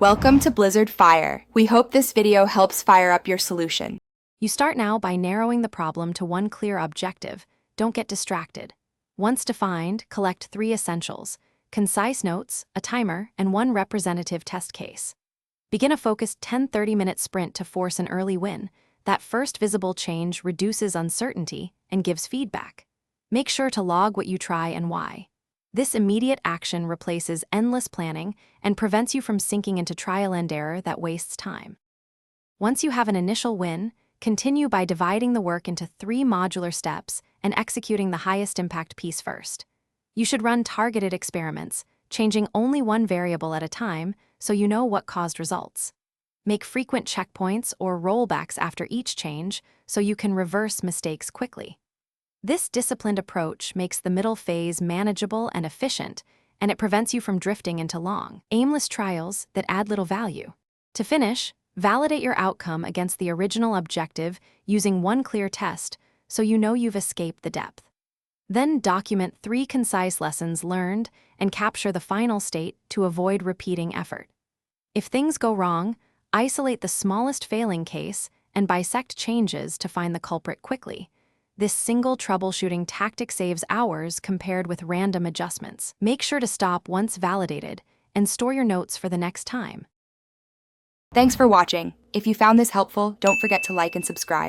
Welcome to Blizzard Fire. We hope this video helps fire up your solution. You start now by narrowing the problem to one clear objective. Don't get distracted. Once defined, collect 3 essentials: concise notes, a timer, and 1 representative test case. Begin a focused 10-30-minute sprint to force an early win. That first visible change reduces uncertainty and gives feedback. Make sure to log what you try and why. This immediate action replaces endless planning and prevents you from sinking into trial and error that wastes time. Once you have an initial win, continue by dividing the work into 3 modular steps and executing the highest impact piece first. You should run targeted experiments, changing only 1 variable at a time so you know what caused results. Make frequent checkpoints or rollbacks after each change so you can reverse mistakes quickly. This disciplined approach makes the middle phase manageable and efficient, and it prevents you from drifting into long, aimless trials that add little value. To finish, validate your outcome against the original objective using 1 clear test so you know you've escaped the depth. Then document 3 concise lessons learned and capture the final state to avoid repeating effort. If things go wrong, isolate the smallest failing case and bisect changes to find the culprit quickly. This single troubleshooting tactic saves hours compared with random adjustments. Make sure to stop once validated and store your notes for the next time. Thanks for watching. If you found this helpful, don't forget to like and subscribe.